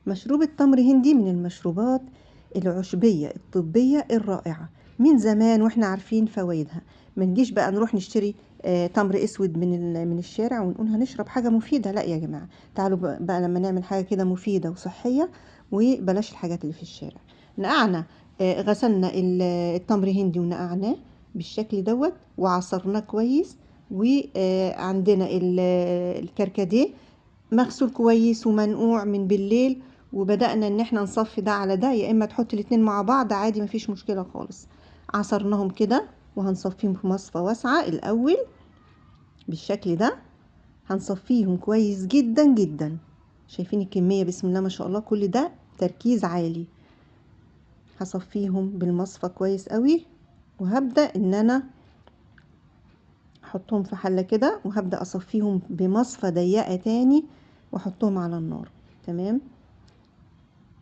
مشروب التمر هندي من المشروبات العشبية الطبية الرائعة من زمان واحنا عارفين فوائدها. ما نجيش بقى نروح نشتري تمر اسود من الشارع ونقول هنشرب حاجة مفيدة. لا يا جماعة، تعالوا بقى لما نعمل حاجة كده مفيدة وصحية، وبلاش الحاجات اللي في الشارع. نقعنا غسلنا التمر هندي ونقعناه بالشكل دوت وعصرناه كويس. وعندنا الكركديه مغسول كويس ومنقوع من بالليل، وبدأنا ان احنا نصفي ده على ده، يا اما تحط الاتنين مع بعض عادي مفيش مشكلة خالص. عصرناهم كده وهنصفيهم في مصفى واسعة الاول بالشكل ده. هنصفيهم كويس جدا جدا. شايفين الكمية؟ بسم الله ما شاء الله، كل ده تركيز عالي. هصفيهم بالمصفى كويس قوي، وهبدأ ان انا احطهم في حلة كده، وهبدأ اصفيهم بمصفى ضيقة تاني واحطهم على النار. تمام.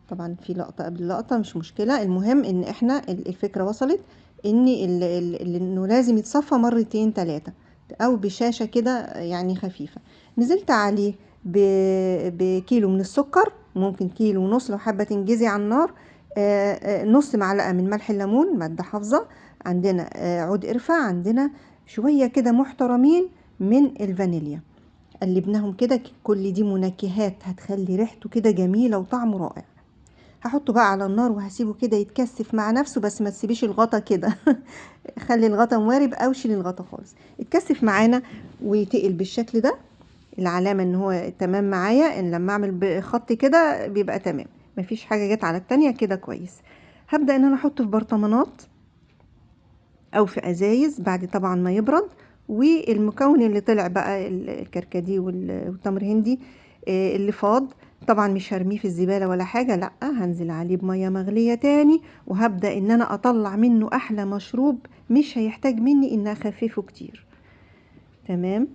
طبعا في لقطة قبل لقطة مش مشكلة، المهم ان احنا الفكرة وصلت ان انه لازم يتصفى مرتين تلاتة او بشاشة كده يعني خفيفة. نزلت عليه بكيلو من السكر، ممكن كيلو ونص لو حابة تنجزي على النار. نص معلقة من ملح الليمون مادة حافظة، عندنا عود قرفة، عندنا شوية كده محترمين من الفانيليا. قلبناهم كده، كل دي منكهات هتخلي ريحته كده جميلة وطعمه رائع. هحطه بقى على النار وهسيبه كده يتكثف مع نفسه، بس ما تسيبيش الغطا كده خلي الغطا موارب او شيل الغطا خالص. اتكثف معانا ويتقل بالشكل ده، العلامة ان هو تمام معايا، ان لما اعمل بخط كده بيبقى تمام، مفيش حاجة جت على التانية كده كويس. هبدأ ان انا احطه في برطمانات او في ازايز بعد طبعا ما يبرد. والمكون اللي طلع بقى الكركديه والتمر هندي اللي فاض، طبعا مش هرميه في الزبالة ولا حاجة، لا هنزل عليه بمية مغلية تاني، وهبدأ ان انا اطلع منه احلى مشروب مش هيحتاج مني ان اخففه كتير. تمام.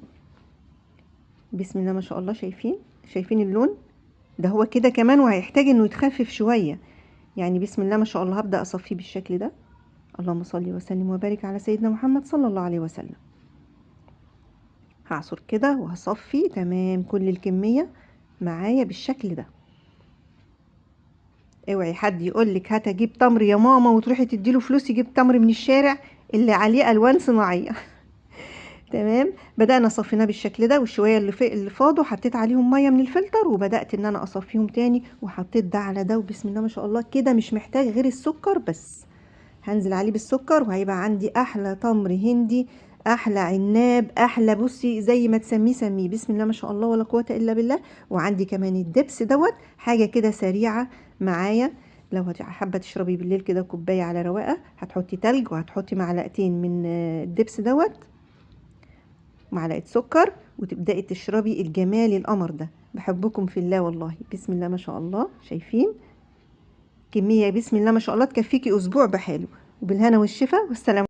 بسم الله ما شاء الله، شايفين اللون ده؟ هو كده كمان وهيحتاج انه يتخفف شوية يعني. بسم الله ما شاء الله، هبدأ اصفيه بالشكل ده. اللهم صل وسلم وبارك على سيدنا محمد صلى الله عليه وسلم. هعصر كده وهصفي تمام كل الكمية معايا بالشكل ده. اوعي حد يقولك هات اجيب تمر يا ماما وتروحي تديله فلوس يجيب تمر من الشارع اللي عليه الوان صناعية تمام. بدأنا صفيناه بالشكل ده، والشوية اللي فاضوا حطيت عليهم مية من الفلتر، وبدأت ان انا اصفيهم تاني وحطيت ده على ده، وبسم الله ما شاء الله كده مش محتاج غير السكر بس. هنزل عليه بالسكر وهيبقى عندي احلى تمر هندي، احلى عناب، احلى بصي زي ما تسميه سميه. بسم الله ما شاء الله ولا قوه الا بالله. وعندي كمان الدبس دوت حاجه كده سريعه معايا. لو حابه تشربي بالليل كده كوبايه على رواقه، هتحطي تلج وهتحطي معلقتين من الدبس دوت، معلقه سكر، وتبداي تشربي الجمال القمر ده. بحبكم في الله والله. بسم الله ما شاء الله، شايفين كميه؟ بسم الله ما شاء الله تكفيكي اسبوع بحاله. وبالهنا والشفا والسلام.